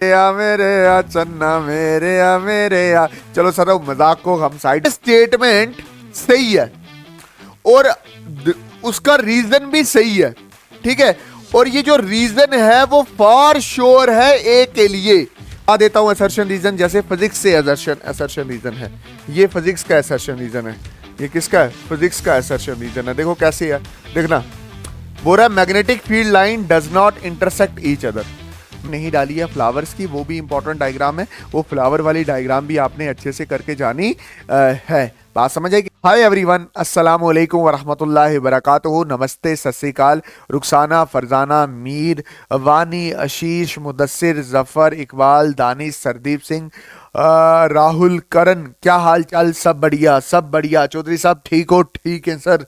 या मेरे या चन्ना मेरे या मेरे या। चलो सर मजाक को हम साइड। स्टेटमेंट सही है और उसका रीजन भी सही है, ठीक है। और ये जो रीजन है वो फॉर श्योर है ए के लिए। आ देता हूं असर्शन रीजन, जैसे फिजिक्स से असर्शन रीजन है। ये फिजिक्स का असर्शन रीजन है। ये किसका है? फिजिक्स का असर्शन रीजन है। देखो कैसे है, देखना। बोल रहा है magnetic field line does not intersect each other. नहीं डाली है फ्लावर्स की, वो भी इंपॉर्टेंट डायग्राम है। वो फ्लावर वाली डायग्राम भी आपने अच्छे से करके जानी है। बात समझ आएगी? हाय एवरीवन, अस्सलाम वालेकुम वरहमतुल्लाहि वबरकातुहू। नमस्ते, सत श्री अकाल। रुखसाना, फरजाना, मीर, वानी, आशीष, मुदस्सिर, जफर, इकबाल, दानिश, सरदीप सिंह, राहुल, करण, क्या हाल चाल? सब बढ़िया, सब बढ़िया। चौधरी साहब ठीक हो? ठीक है सर।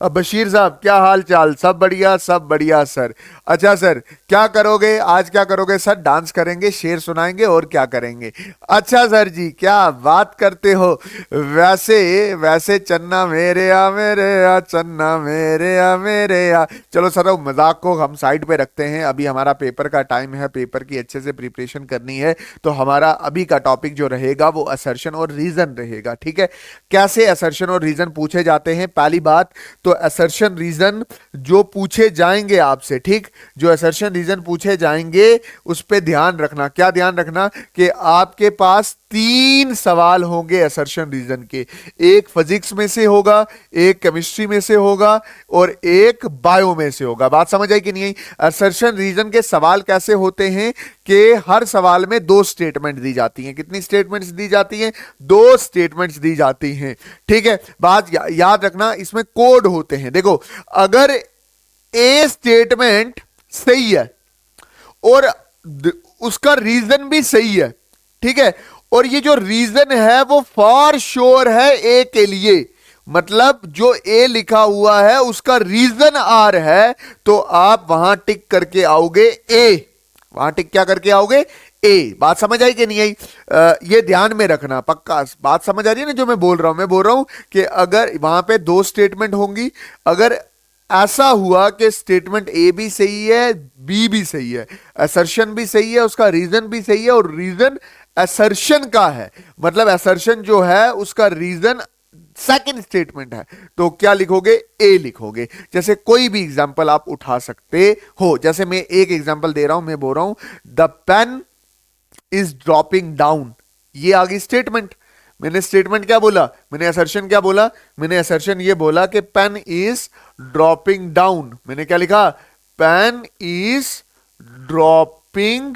बशीर साहब क्या हाल चाल? सब बढ़िया, सब बढ़िया सर। अच्छा सर, क्या करोगे आज? क्या करोगे सर? डांस करेंगे, शेर सुनाएंगे और क्या करेंगे? अच्छा सर जी, क्या बात करते हो। वैसे वैसे चन्ना मेरे या चन्ना मेरे या। चलो सर मजाक को हम साइड पे रखते हैं। अभी हमारा पेपर का टाइम है, पेपर की अच्छे से प्रिपरेशन करनी है। तो हमारा अभी का टॉपिक जो रहेगा वो असर्शन और रीजन रहेगा, ठीक है। कैसे असर्शन और रीजन पूछे जाते हैं? पहली बात तो असर्शन रीजन जो पूछे जाएंगे आपसे, ठीक, जो असर्शन रीजन पूछे जाएंगे उस पे ध्यान रखना। क्या ध्यान रखना? कि आपके पास तीन सवाल होंगे असर्शन रीजन के। एक फिजिक्स में से होगा, एक केमिस्ट्री में से होगा और एक बायो में से होगा। बात समझ आई कि नहीं आई? असर्शन रीजन के सवाल कैसे होते हैं कि हर सवाल में दो स्टेटमेंट दी जाती हैं। कितनी स्टेटमेंट्स दी जाती हैं? दो स्टेटमेंट्स दी जाती हैं, ठीक है। बात याद रखना, इसमें कोड होते हैं। देखो, अगर ए स्टेटमेंट सही है और उसका रीजन भी सही है, ठीक है, और ये जो रीजन है वो फॉर श्योर है ए के लिए, मतलब जो ए लिखा हुआ है उसका रीजन आर है, तो आप वहां टिक करके आओगे ए। वहां टिक क्या करके आओगे? ए। बात समझ आई कि नहीं आई? ये ध्यान में रखना पक्का। बात समझ आ रही है ना जो मैं बोल रहा हूं? मैं बोल रहा हूं कि अगर वहां पे दो स्टेटमेंट होंगी, अगर ऐसा हुआ कि स्टेटमेंट ए भी सही है, बी भी सही है, असर्शन भी सही है, उसका रीजन भी सही है और रीजन असर्शन का है, मतलब असर्शन जो है उसका रीजन सेकंड स्टेटमेंट है, तो क्या लिखोगे? ए लिखोगे। जैसे कोई भी एग्जांपल आप उठा सकते हो। जैसे मैं एक एग्जांपल दे रहा हूं, मैं बोल रहा हूं the pen is dropping down. ये आ गई स्टेटमेंट। मैंने स्टेटमेंट क्या बोला? मैंने असर्शन क्या बोला? मैंने असर्शन ये बोला कि पेन इज ड्रॉपिंग डाउन। मैंने क्या लिखा? पेन इज ड्रॉपिंग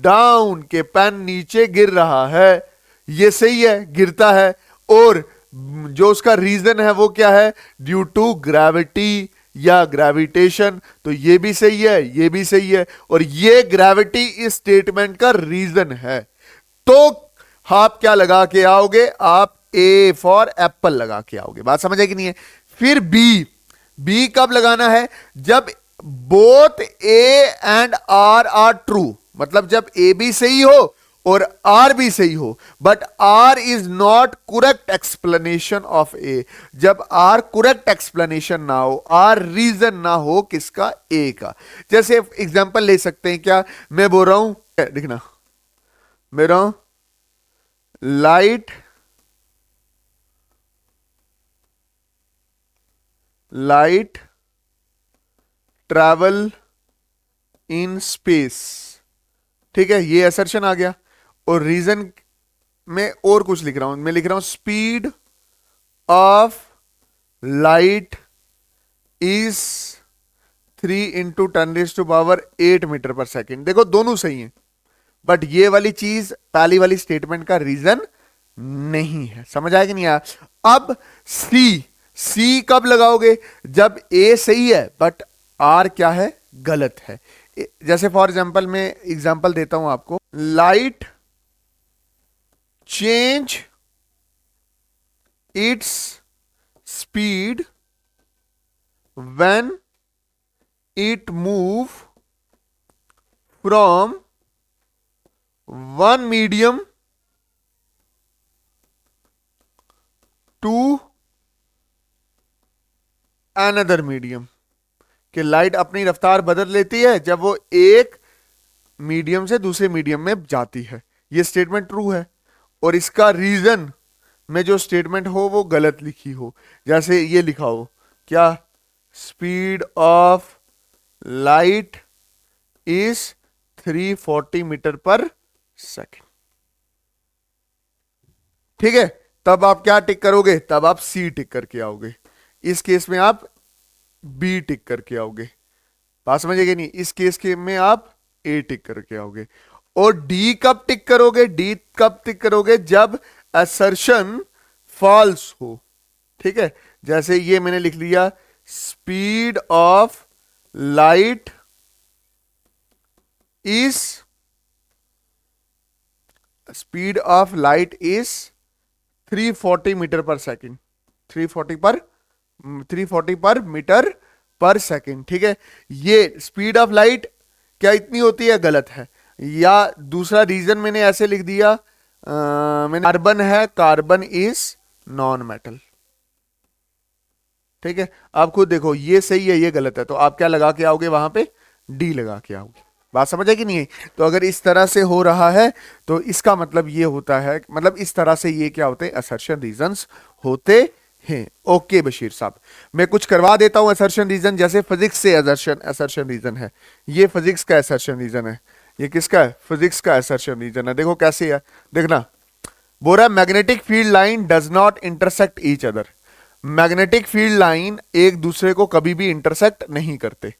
डाउन, के पेन नीचे गिर रहा है। ये सही है, गिरता है। और जो उसका रीजन है वो क्या है? ड्यू टू ग्रेविटी या ग्रेविटेशन। तो ये भी सही है, ये भी सही है, और ये ग्रेविटी इस स्टेटमेंट का रीजन है। तो आप क्या लगा के आओगे? आप ए फॉर एप्पल लगा के आओगे। बात समझ आई कि नहीं है? फिर बी। बी कब लगाना है? जब both A and R true, मतलब जब ए भी सही हो और आर भी सही हो, but R is not correct explanation of A. जब आर करेक्ट एक्सप्लेनेशन ना हो, आर रीजन ना हो किसका? ए का। जैसे एग्जांपल ले सकते हैं क्या? मैं बोल रहा हूं, देखना, मेरा light light travel in space, ठीक है, ये असर्शन आ गया। और रीजन में और कुछ लिख रहा हूं, मैं लिख रहा हूं speed of light is 3 × 10⁻⁸ metre per second. देखो दोनों सही हैं, बट ये वाली चीज पहली वाली स्टेटमेंट का रीजन नहीं है। समझ आया कि नहीं आया? अब सी। सी कब लगाओगे? जब ए सही है बट आर क्या है? गलत है। जैसे फॉर एग्जांपल मैं एग्जांपल देता हूं आपको, light change its speed when it move from one medium to another medium. कि लाइट अपनी रफ्तार बदल लेती है जब वो एक मीडियम से दूसरे मीडियम में जाती है। ये स्टेटमेंट ट्रू है। और इसका रीजन में जो स्टेटमेंट हो वो गलत लिखी हो, जैसे ये लिखा हो क्या, speed of light is 340 metre per second. ठीक है, तब आप क्या टिक करोगे, तब आप सी टिक करके आओगे। इस केस में आप बी टिक करके आओगे। बात समझिएगा नहीं, इस केस के में आप ए टिक करके आओगे। और डी कब टिक करोगे, डी कब टिक करोगे, जब असर्शन फॉल्स हो। ठीक है, जैसे ये मैंने लिख लिया, speed of light is 340 metre per second, 340 per metre per second. ठीक है, ये स्पीड ऑफ लाइट क्या इतनी होती है, गलत है। या दूसरा रीजन मैंने ऐसे लिख दिया, मैंने कार्बन है, कार्बन इज नॉन मेटल। ठीक है, आप खुद देखो ये सही है ये गलत है, तो आप क्या लगा के आओगे वहां पे, डी लगा के आओगे। बात समझ है कि नहीं है? तो अगर इस तरह से हो रहा है तो इसका मतलब ये होता है, मतलब इस तरह से ये क्या होते हैं, असर्शन रीजंस होते हैं। ओके बशीर साहब, मैं कुछ करवा देता हूं असर्शन रीजन, जैसे फिजिक्स से असर्शन रीजन है, ये फिजिक्स का असर्शन रीजन है, ये किसका है, फिजिक्स का असर्शन रीजन है। देखो कैसे है, देखना, बोल रहा है magnetic field line does not intersect each other. Magnetic field line एक दूसरे को कभी भी इंटरसेक्ट नहीं करते।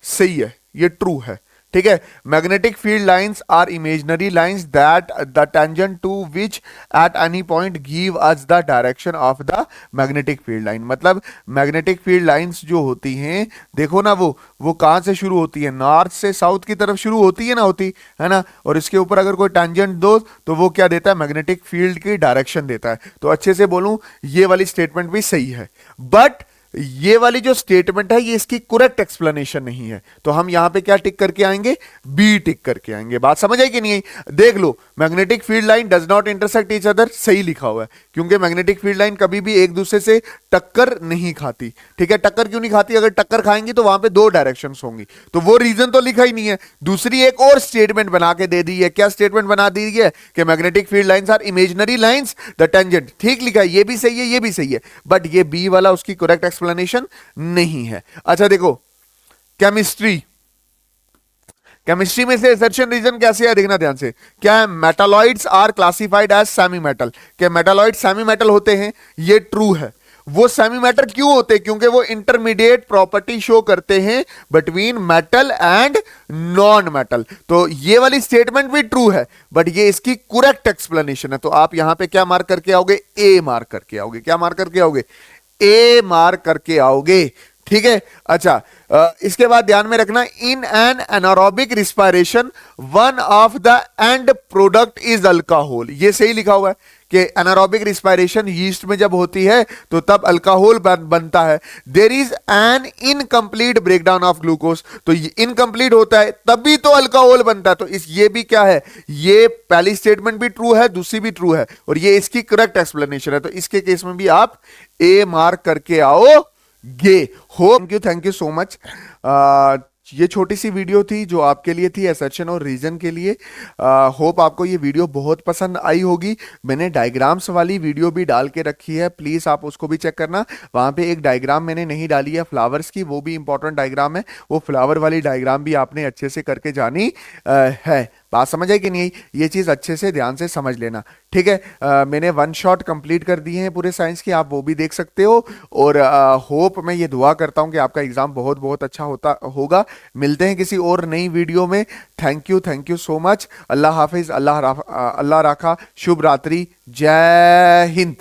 सही है, ये ट्रू है। ठीक है, magnetic field lines are imaginary lines that the tangent to which at any point give us the direction of the magnetic field line. मतलब मैग्नेटिक फील्ड लाइंस जो होती हैं, देखो ना, वो कहां से शुरू होती है, नॉर्थ से साउथ की तरफ शुरू होती है ना, होती है ना, और इसके ऊपर अगर कोई टेंजेंट दो तो वो क्या देता है, मैग्नेटिक फील्ड की डायरेक्शन देता है। तो अच्छे से बोलूं, ये वाली स्टेटमेंट भी सही है, बट ये वाली जो स्टेटमेंट है ये इसकी करेक्ट एक्सप्लेनेशन नहीं है। तो हम यहां पे क्या टिक करके आएंगे, बी टिक करके आएंगे। बात समझ आई कि नहीं आई? देख लो, magnetic field line does not intersect each other, सही लिखा हुआ है, क्योंकि मैग्नेटिक फील्ड लाइन कभी भी एक दूसरे से टक्कर नहीं खाती। ठीक है, टक्कर क्यों नहीं खाती, अगर टक्कर खाएंगी तो वहां पे दो डायरेक्शन होंगी, तो वो रीजन तो लिखा ही नहीं है। दूसरी एक और स्टेटमेंट बना के दे दी है, क्या स्टेटमेंट बना दी है कि magnetic field lines are imaginary lines the tangent. ठीक लिखा है, ये भी सही है, ये भी सही है, बट ये बी वाला उसकी करेक्ट एक्सप्लेनेशन नहीं है। अच्छा देखो, केमिस्ट्री में से असर्शन रीजन कैसे है, देखना ध्यान से। क्या है, metalloids are classified as semi metal. क्या मेटालॉइड सेमी मेटल होते हैं, ये ट्रू है। वो सेमी मेटल क्यों होते हैं, क्योंकि वो इंटरमीडिएट प्रॉपर्टी शो करते हैं between metal and non metal. तो ये वाली स्टेटमेंट भी ट्रू है, बट ये इसकी करेक्ट एक्सप्लेनेशन है। तो आप यहां पे क्या मार्क करके आओगे, ए मार्क करके आओगे। क्या मार्क करके आओगे, ए मार्क करके आओगे। ठीक है, अच्छा इसके बाद ध्यान में रखना, in an anaerobic respiration one of the end product is alcohol. ये सही लिखा हुआ है कि एनारोबिक रिस्पायरेशन यीस्ट में जब होती है तो तब अल्कोहल बनता है। There is an incomplete breakdown of glucose, तो इनकम्प्लीट होता है तभी तो अल्कोहल बनता है। तो ये भी क्या है, ये पहली स्टेटमेंट भी ट्रू है, दूसरी भी ट्रू है, और ये इसकी करेक्ट एक्सप्लेनेशन है। तो इसके केस में भी आप ए मार्क करके आओगे। Thank you so much. ये छोटी सी वीडियो थी जो आपके लिए थी असर्शन और रीजन के लिए। होप आपको ये वीडियो बहुत पसंद आई होगी। मैंने डायग्राम्स वाली वीडियो भी डाल के रखी है, प्लीज़ आप उसको भी चेक करना। वहाँ पे एक डायग्राम मैंने नहीं डाली है फ्लावर्स की, वो भी इंपॉर्टेंट डायग्राम है, वो फ्लावर वाली डायग्राम भी आपने अच्छे से करके जानी है। बात समझ आई कि नहीं, ये चीज़ अच्छे से ध्यान से समझ लेना। ठीक है, मैंने वन शॉट कंप्लीट कर दिए हैं पूरे साइंस की, आप वो भी देख सकते हो। और होप मैं ये दुआ करता हूँ कि आपका एग्जाम बहुत बहुत अच्छा होगा। मिलते हैं किसी और नई वीडियो में। Thank you so much. अल्लाह हाफिज, अल्लाह राखा, शुभ रात्रि, जय हिंद।